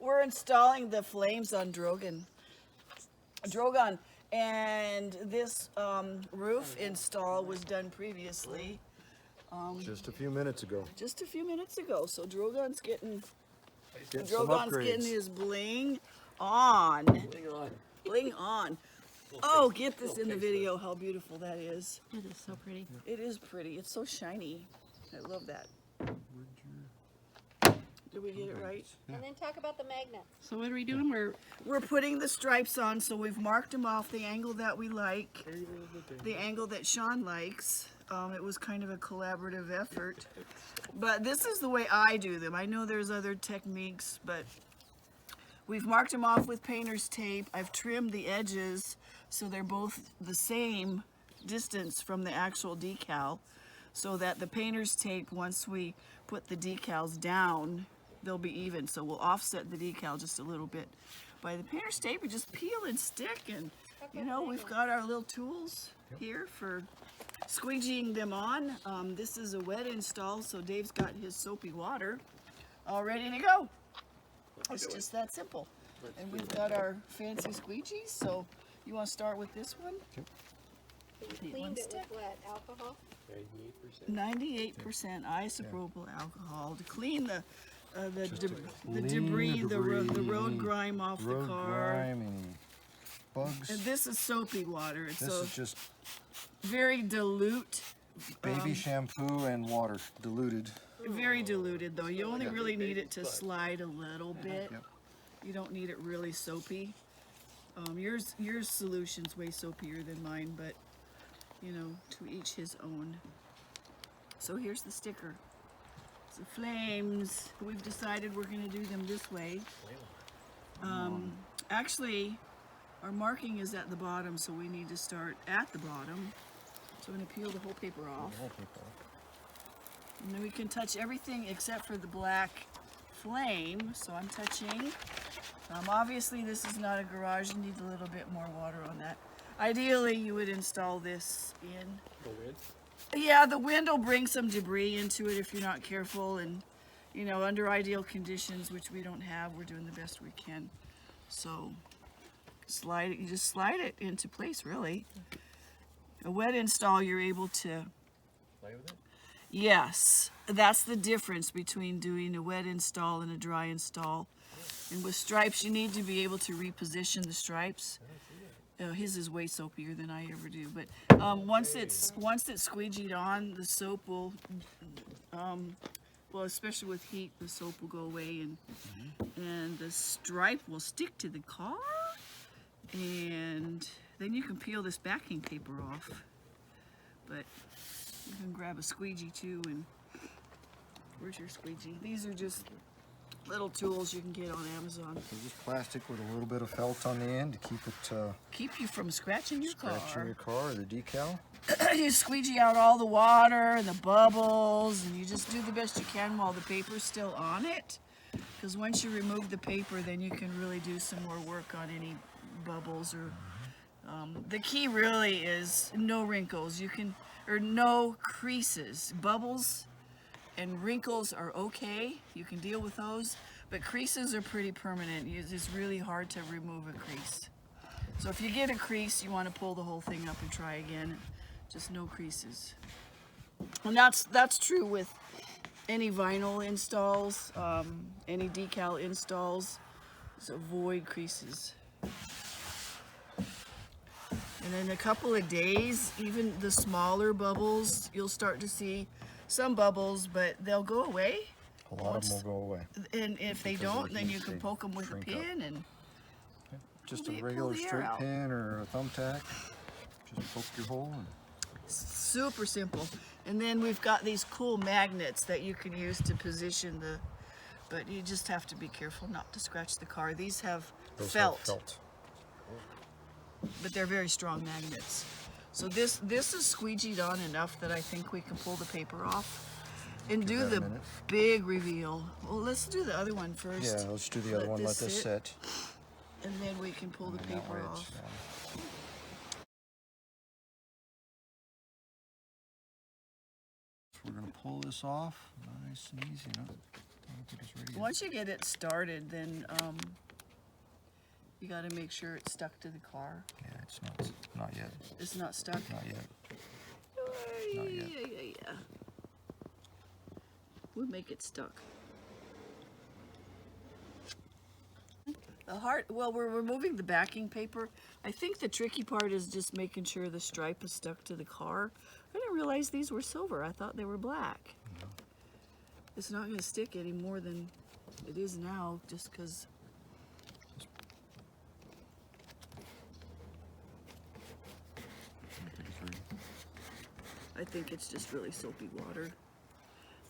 We're installing the flames on Drogon, and this roof install was done previously. Just a few minutes ago. Just a few minutes ago. So Drogon's getting Some upgrades. his bling on. Bling on. Oh, get this in the video, how beautiful that is. It is so pretty. It is pretty. It's so shiny. I love that. Did we get it right? And then talk about the magnets. So what are we doing? We're putting the stripes on, so we've marked them off the angle that we like, the angle that Sean likes. It was kind of a collaborative effort, but this is the way I do them. I know there's other techniques, but we've marked them off with painter's tape. I've trimmed the edges so they're both the same distance from the actual decal, so that the painter's tape, once we put the decals down, they'll be even. So we'll offset the decal just a little bit. By the painter's tape, we just peel and stick, and you know, we've got our little tools here for squeegeeing them on. This is a wet install, so Dave's got his soapy water all ready to go. It's just that simple. And we've got our fancy squeegees, so you want to start with this one? You cleaned it with what, alcohol? 98% isopropyl alcohol to clean the debris, the road grime off the car. Grime and bugs. And this is soapy water. It's This a is just very dilute. baby shampoo and water, diluted. Very diluted though. You only really need it to slide a little bit. Yep. You don't need it really soapy. Your solution's way soapier than mine, but you know, to each his own. So here's the sticker. So flames. We've decided we're going to do them this way. Actually, our marking is at the bottom, so we need to start at the bottom. So I'm going to peel the whole paper off. And then we can touch everything except for the black flame. So I'm touching. Obviously, this is not a garage. You need a little bit more water on that. Ideally, you would install this in. The wind? Yeah, the wind will bring some debris into it if you're not careful, and you know, under ideal conditions, which we don't have, we're doing the best we can. So slide it, you just slide it into place, really. A wet install, you're able to, Play with it? yes, that's the difference between doing a wet install and a dry install. And with stripes, you need to be able to reposition the stripes. His is way soapier than I ever do, but once it's squeegeed on, the soap will, well, especially with heat, the soap will go away, and the stripe will stick to the car, and then you can peel this backing paper off. But you can grab a squeegee too, and where's your squeegee? These are just little tools you can get on Amazon. So just plastic with a little bit of felt on the end to keep it Keep you from scratching your scratching your car or the decal. You squeegee out all the water and the bubbles, and you just do the best you can while the paper's still on it. Because once you remove the paper, then you can really do some more work on any bubbles or. The key really is no wrinkles. Or no creases. Bubbles and wrinkles are okay. You can deal with those, but creases are pretty permanent. It's really hard to remove a crease. So if you get a crease, you want to pull the whole thing up and try again. Just no creases. And that's true with any vinyl installs, any decal installs. So avoid creases. And in a couple of days, even the smaller bubbles, you'll start to see some bubbles, but they'll go away. A lot of them will go away. And if they Because of don't, the then you heat, can they poke them with a shrink up. pin and Just Pull a the regular air straight out. pin or a thumbtack. Just poke your hole. And super simple. And then we've got these cool magnets that you can use to position the, but you just have to be careful not to scratch the car. These have those felt, have felt. but they're very strong magnets. So this is squeegeed on enough that I think we can pull the paper off and do that a the minute. big reveal. Well, let's do the other one first. Yeah, let's do the other one. Let this sit. And then we can pull the And that way paper it's off. down. So we're going to pull this off nice and easy. think it's ready yet. Once you get it started, then you got to make sure it's stuck to the car. Yeah, it's not yet. It's not stuck. Not yet. Yeah, Not yet. yeah. We'll make it stuck. Well, we're removing the backing paper. I think the tricky part is just making sure the stripe is stuck to the car. I didn't realize these were silver. I thought they were black. No. It's not going to stick any more than it is now, just because. I think it's ready. I think it's just really soapy water.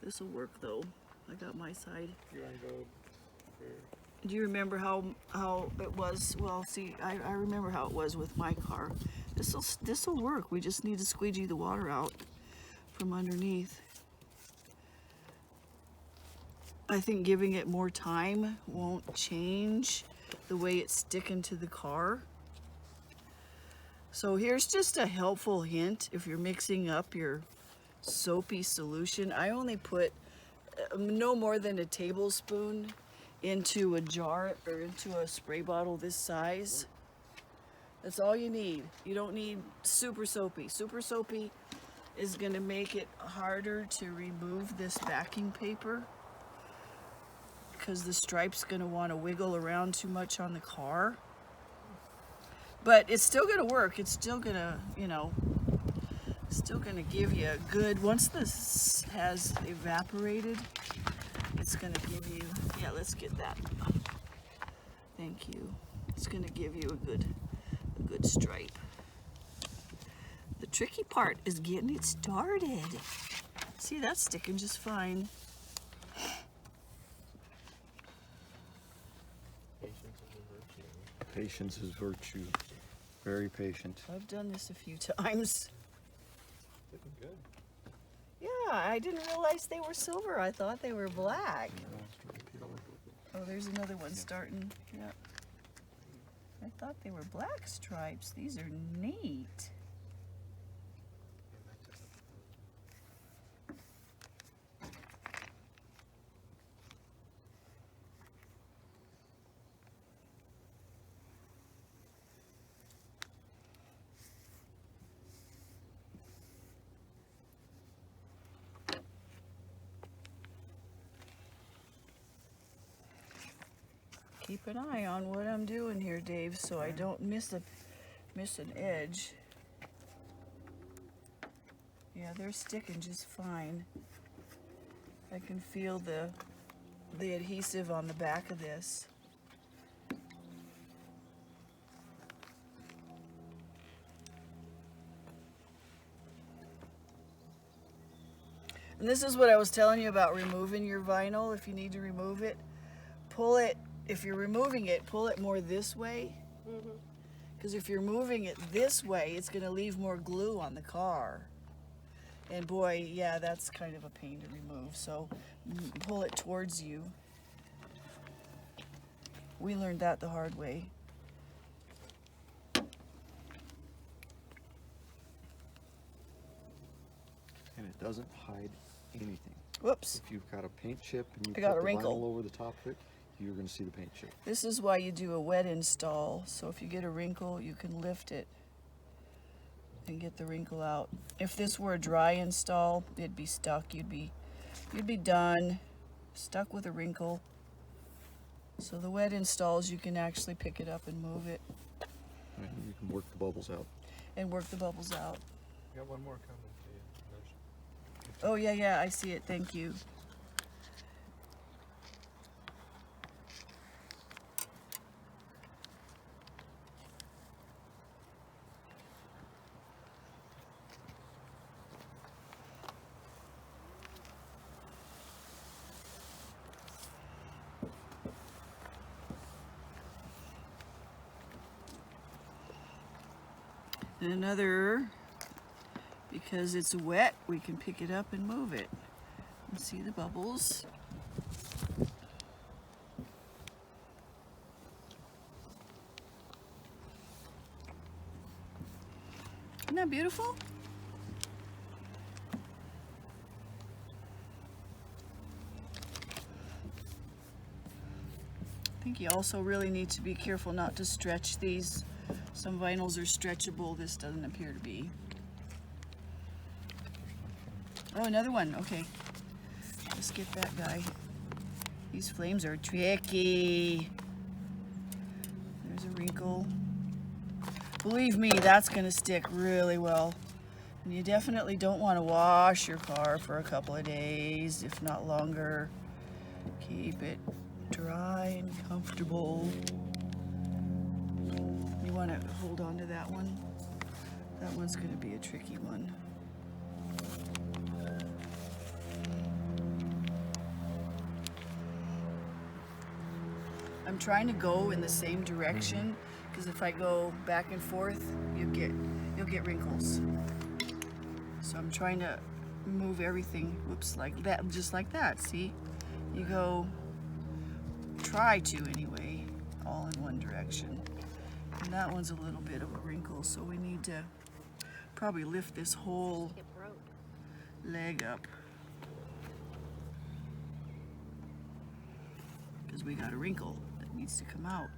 This will work though. I got my side. You want to go for... Do you remember how it was? Well, see, I remember how it was with my car. This'll work. We just need to squeegee the water out from underneath. I think giving it more time won't change the way it's sticking to the car. So here's just a helpful hint if you're mixing up your soapy solution. I only put no more than a tablespoon into a jar or into a spray bottle this size. That's all you need. You don't need super soapy. Super soapy is going to make it harder to remove this backing paper because the stripe's going to want to wiggle around too much on the car. But it's still going to work. It's still going to, still going to give you a good, once this has evaporated, it's going to give you, yeah, let's get that. Thank you. It's going to give you a good stripe. The tricky part is getting it started. See, that's sticking just fine. Patience is a virtue. Patience is virtue. Very patient. I've done this a few times. Looking good. Yeah, I didn't realize they were silver. I thought they were black. Oh, there's another one starting. Yep. I thought they were black stripes. These are neat. Keep an eye on what I'm doing here, Dave, so I don't miss an edge. Yeah, they're sticking just fine. I can feel the adhesive on the back of this. And this is what I was telling you about removing your vinyl. If you need to remove it, pull it. If you're removing it, pull it more this way. Because if you're moving it this way, it's going to leave more glue on the car. And boy, yeah, that's kind of a pain to remove. So pull it towards you. We learned that the hard way. And it doesn't hide anything. Whoops. If you've got a paint chip and you I put got a the wrinkle. vinyl over the top of it, you're going to see the paint chip. This is why you do a wet install. So if you get a wrinkle, you can lift it and get the wrinkle out. If this were a dry install, it'd be stuck. You'd be done, stuck with a wrinkle. So the wet installs, you can actually pick it up and move it And you can work the bubbles out. and work the bubbles out. Got one more coming to you. Oh yeah, I see it. Thank you. And another, because it's wet, we can pick it up and move it. And see the bubbles. Isn't that beautiful? I think you also really need to be careful not to stretch these. Some vinyls are stretchable. This doesn't appear to be. Oh, another one. Okay. Let's get that guy. These flames are tricky. There's a wrinkle. Believe me, that's going to stick really well. And you definitely don't want to wash your car for a couple of days, if not longer. Keep it dry and comfortable. You want to hold on to that one. That one's going to be a tricky one. I'm trying to go in the same direction because if I go back and forth, you'll get wrinkles. So I'm trying to move everything, whoops, like that, just like that. See, you go, try to anyway, all in one direction. And that one's a little bit of a wrinkle, so we need to probably lift this whole It broke. leg up because we got a wrinkle that needs to come out.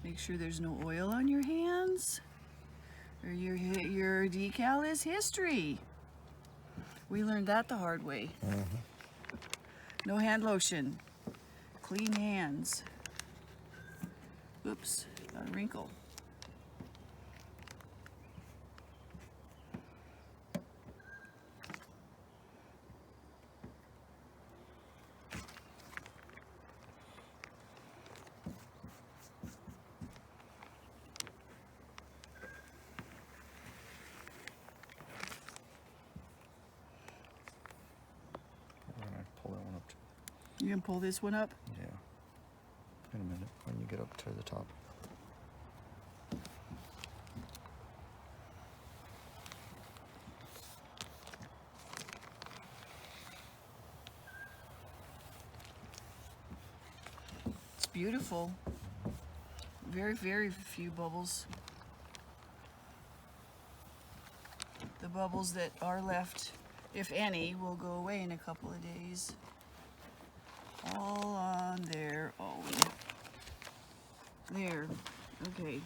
Make sure there's no oil on your hands, or your decal is history. We learned that the hard way. No hand lotion. Clean hands. Oops, got a wrinkle. We're gonna pull that one up. You can pull this one up. Yeah. In a minute, when you get up to the top. It's beautiful. Very, very few bubbles. The bubbles that are left, if any, will go away in a couple of days. All on their own. There. Okay.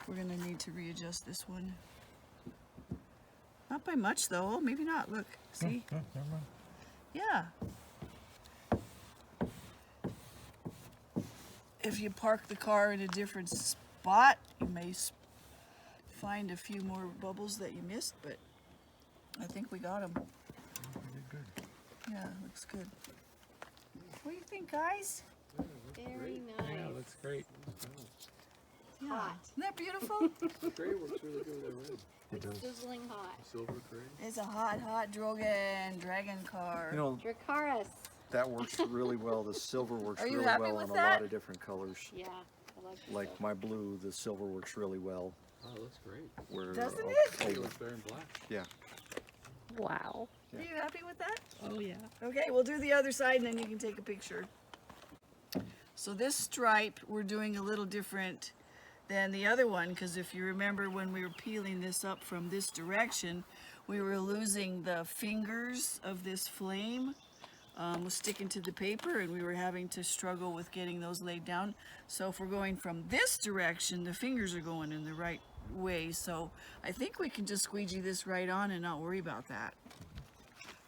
We're gonna need to readjust this one. Not by much though. Maybe not. Look. See? Never mind. Yeah. If you park the car in a different spot, you may find a few more bubbles that you missed, but I think we got them. You did good. Yeah, looks good. What do you think, guys? Very nice. Yeah, that's great. Yeah. Hot. Isn't that beautiful? The gray works really good with that red. It does. Sizzling hot. Silver gray. It's a hot, hot Drogon dragon car. You know, Dracaris. that works really well. The silver works Are you really happy well with on a that? lot of different colors. Yeah, I like the Like silver. my blue, the silver works really well. Oh, that's great. Where Doesn't I'll- it? I think it looks better in black. Yeah. Wow. Are you happy with that? Oh yeah. Okay, we'll do the other side and then you can take a picture. So this stripe, we're doing a little different than the other one, because if you remember when we were peeling this up from this direction, we were losing the fingers of this flame. Was sticking to the paper and we were having to struggle with getting those laid down. So if we're going from this direction, the fingers are going in the right way. So I think we can just squeegee this right on and not worry about that.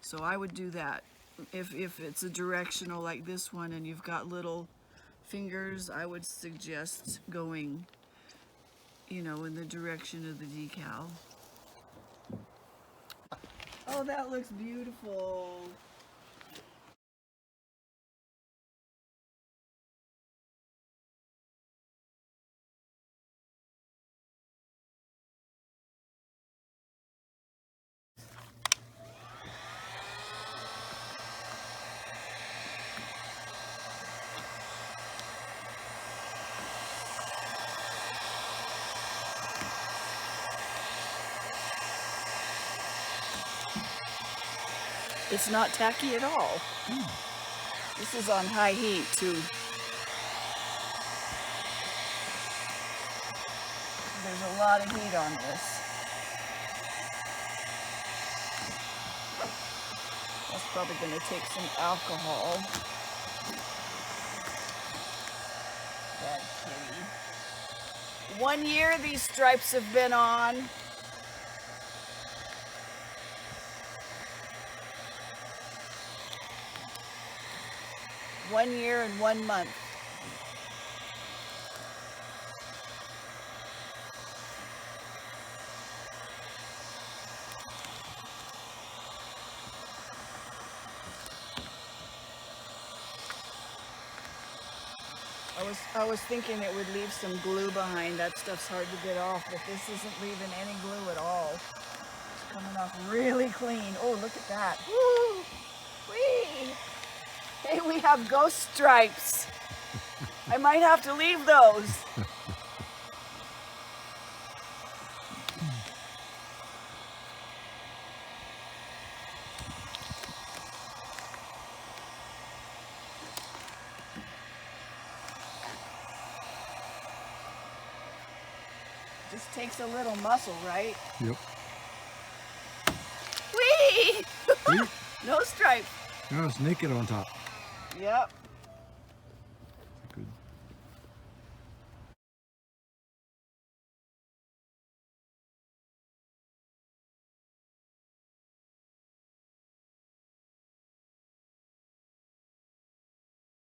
So I would do that. If it's a directional like this one and you've got little fingers, I would suggest going, you know, in the direction of the decal. Oh, that looks beautiful. It's not tacky at all. This is on high heat too. There's a lot of heat on this. That's probably going to take some alcohol. Bad kitty. 1 year these stripes have been on. One year and 1 month. I was thinking it would leave some glue behind. That stuff's hard to get off, but this isn't leaving any glue at all. It's coming off really clean. Oh, look at that. Woo! Whee! Hey, we have ghost stripes. I might have to leave those. Just takes a little muscle, right? Yep. Whee! See? No stripe. No, it's naked on top. Yep.